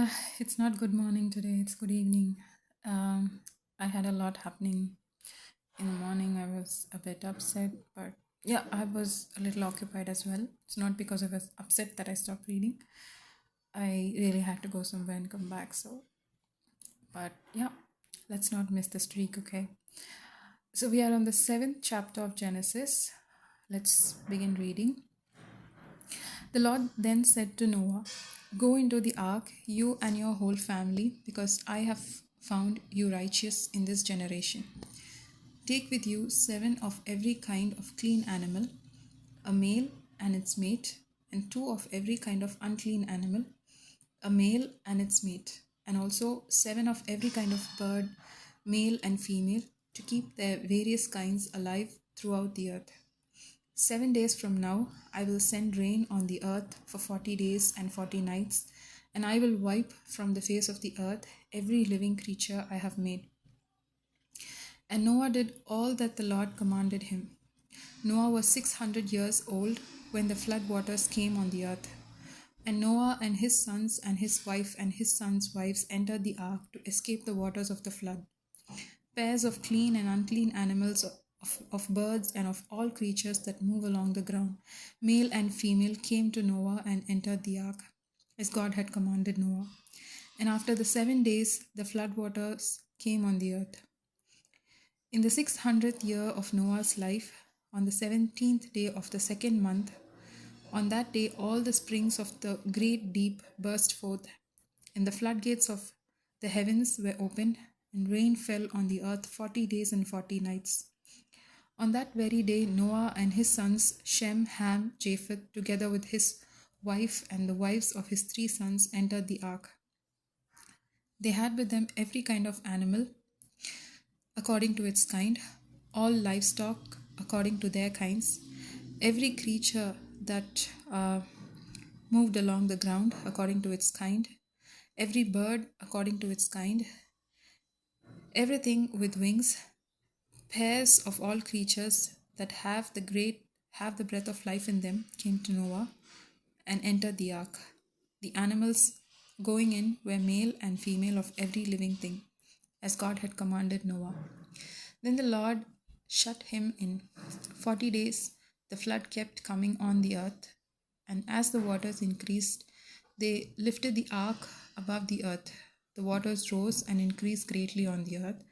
Uh, it's not good morning today, it's good evening. Um, I had a lot happening in the morning. I was a bit upset, but yeah, I was a little occupied as well. It's not because I was upset that I stopped reading. I really had to go somewhere and come back. But yeah, let's not miss the streak, okay? So we are on the seventh chapter of Genesis. Let's begin reading. The Lord then said to Noah, "Go into the ark, you and your whole family, because I have found you righteous in this generation. Take with you 7 of every kind of clean animal, a male and its mate, and 2 of every kind of unclean animal, a male and its mate, and also 7 of every kind of bird, male and female, to keep their various kinds alive throughout the earth. 7 days from now, I will send rain on the earth for 40 days and 40 nights, and I will wipe from the face of the earth every living creature I have made." And Noah did all that the Lord commanded him. Noah was 600 years old when the flood waters came on the earth. And Noah and his sons and his wife and his sons' wives entered the ark to escape the waters of the flood. Pairs of clean and unclean animals, of birds, and of all creatures that move along the ground, male and female, came to Noah and entered the ark, as God had commanded Noah. And after the 7 days, the flood waters came on the earth. In the 600th year of Noah's life, on the 17th day of the second month, on that day all the springs of the great deep burst forth, and the floodgates of the heavens were opened, and rain fell on the earth 40 days and 40 nights. On that very day, Noah and his sons Shem, Ham, Japheth, together with his wife and the wives of his 3 sons, entered the ark. They had with them every kind of animal according to its kind, all livestock according to their kinds, every creature that moved along the ground according to its kind, every bird according to its kind, everything with wings, pairs of all creatures that have the breath of life in them came to Noah and entered the ark. The animals going in were male and female of every living thing, as God had commanded Noah. Then the Lord shut him in. 40 days the flood kept coming on the earth, and as the waters increased, they lifted the ark above the earth. The waters rose and increased greatly on the earth,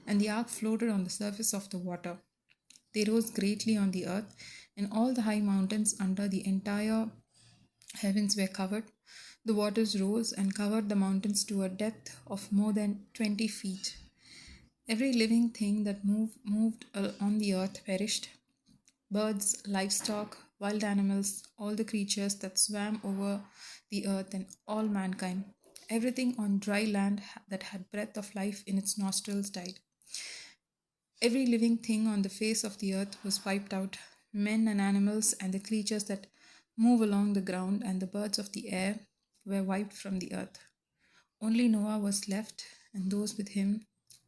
and the ark floated on the surface of the water. They rose greatly on the earth, and all the high mountains under the entire heavens were covered. The waters rose and covered the mountains to a depth of more than 20 feet. Every living thing that moved on the earth perished: birds, livestock, wild animals, all the creatures that swam over the earth, and all mankind. Everything on dry land that had breath of life in its nostrils died. Every living thing on the face of the earth was wiped out: men and animals, and the creatures that move along the ground, and the birds of the air were wiped from the earth. Only Noah was left, and those with him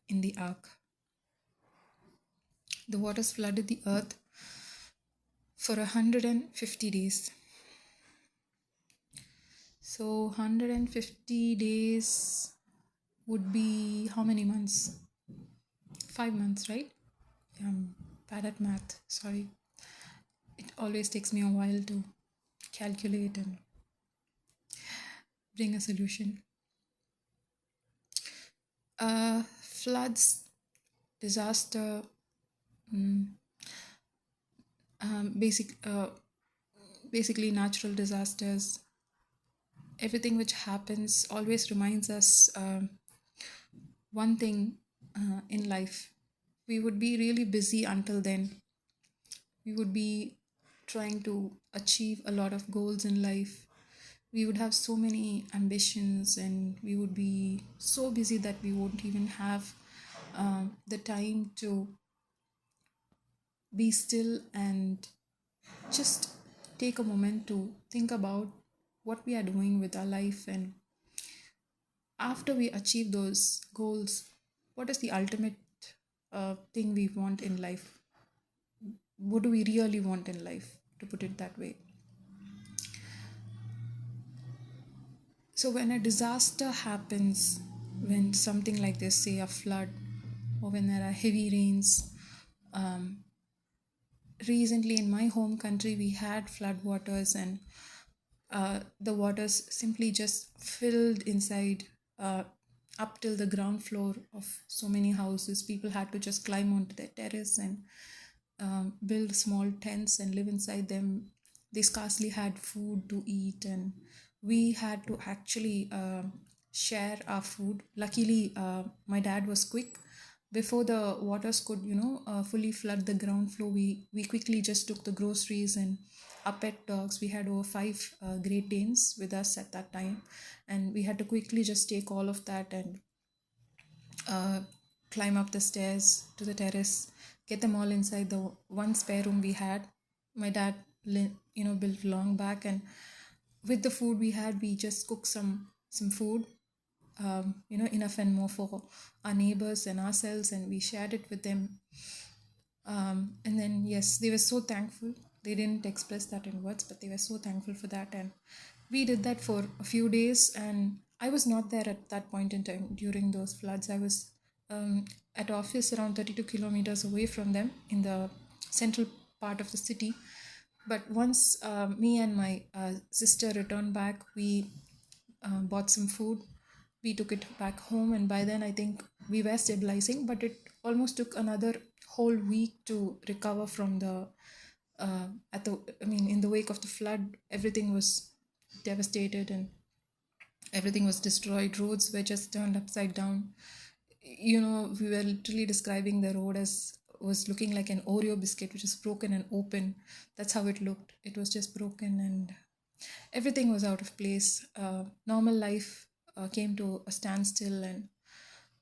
in the ark. The waters flooded the earth for 150 days. So 150 days would be how many months? 5 months, right? I'm bad at math, sorry. It always takes me a while to calculate and bring a solution. Floods, disaster, basic basically natural disasters, everything which happens always reminds us one thing in life. We would be really busy until then. We would be trying to achieve a lot of goals in life. We would have so many ambitions, and we would be so busy that we won't even have the time to be still and just take a moment to think about what we are doing with our life. And after we achieve those goals, what is the ultimate thing we want in life? What do we really want in life, to put it that way? So when a disaster happens, when something like this, say a flood, or when there are heavy rains, um, recently in my home country we had flood waters, and the waters simply just filled inside, uh, up till the ground floor of so many houses. People had to just climb onto their terrace and build small tents and live inside them. They scarcely had food to eat, and we had to actually share our food. Luckily, my dad was quick. Before the waters could, fully flood the ground floor, we quickly just took the groceries and our pet dogs. We had over five Great Danes with us at that time, and we had to quickly just take all of that and uh, climb up the stairs to the terrace, get them all inside the one spare room we had. My dad, built long back, and with the food we had, we just cooked some food, enough and more for our neighbors and ourselves, and we shared it with them. And then, yes, they were so thankful. They didn't express that in words, but they were so thankful for that. And we did that for a few days. And I was not there at that point in time during those floods. I was at office around 32 kilometers away from them in the central part of the city. But once me and my sister returned back, we bought some food. We took it back home, and by then I think we were stabilizing, but it almost took another whole week to recover from the at the I mean in the wake of the flood. Everything was devastated and everything was destroyed. Roads were just turned upside down. We were literally describing the road as was looking like an Oreo biscuit, which is broken and open. That's how it looked. It was just broken, and everything was out of place. Normal life came to a standstill, and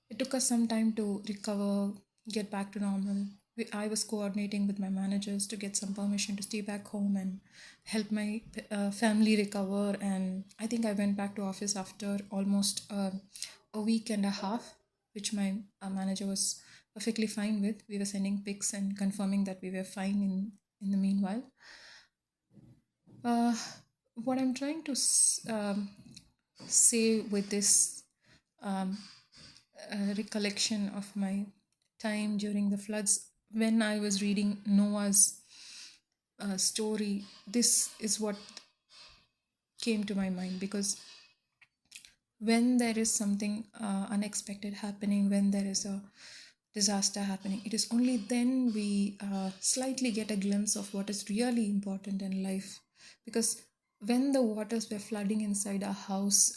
it took us some time to recover, get back to normal. I was coordinating with my managers to get some permission to stay back home and help my family recover. And I think I went back to office after almost a week and a half, which my manager was perfectly fine with. We were sending pics and confirming that we were fine in the meanwhile. Uh, what I'm trying to say with this um, recollection of my time during the floods, when I was reading Noah's story, this is what came to my mind. Because when there is something unexpected happening, when there is a disaster happening, it is only then we slightly get a glimpse of what is really important in life. Because when the waters were flooding inside our house,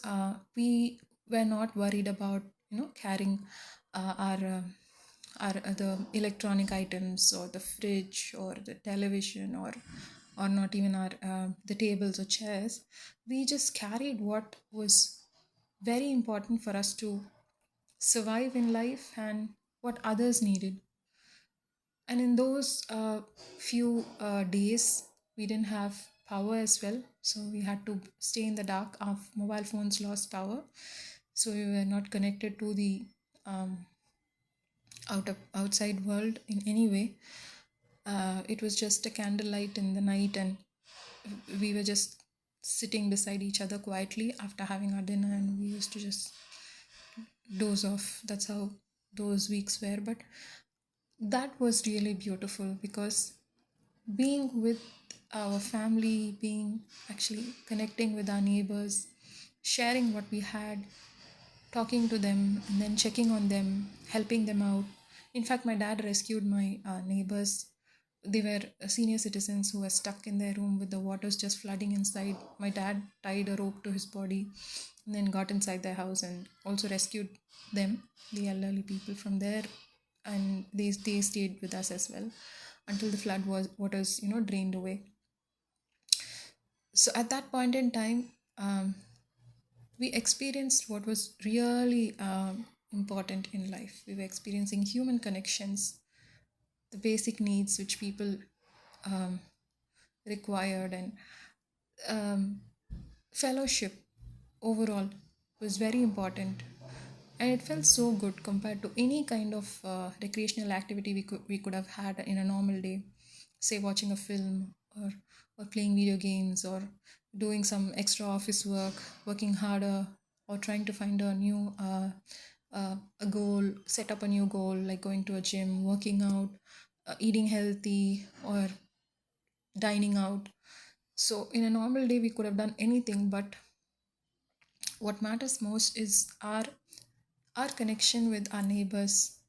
we were not worried about carrying our the electronic items, or the fridge, or the television, or not even our the tables or chairs. We just carried what was very important for us to survive in life and what others needed. And in those few days, we didn't have power as well. So we had to stay in the dark. Our mobile phones lost power. So we were not connected to the um, outside world in any way. It was just a candlelight in the night, and we were just sitting beside each other quietly after having our dinner, and we used to just doze off. That's how those weeks were. But that was really beautiful, because being with our family, being actually connecting with our neighbors, sharing what we had, talking to them, and then checking on them, helping them out. In fact, my dad rescued my neighbors. They were senior citizens who were stuck in their room with the waters just flooding inside. My dad tied a rope to his body and then got inside their house and also rescued them, the elderly people, from there. And they stayed with us as well until the flood was waters drained away. So at that point in time, we experienced what was really important in life. We were experiencing human connections, the basic needs which people um, required, and um, fellowship overall was very important. And it felt so good compared to any kind of recreational activity we could have had in a normal day, say watching a film, or playing video games, or doing some extra office work, working harder, or trying to find a new a goal, set up a new goal like going to a gym, working out, eating healthy, or dining out. So in a normal day, we could have done anything, but what matters most is our connection with our neighbors,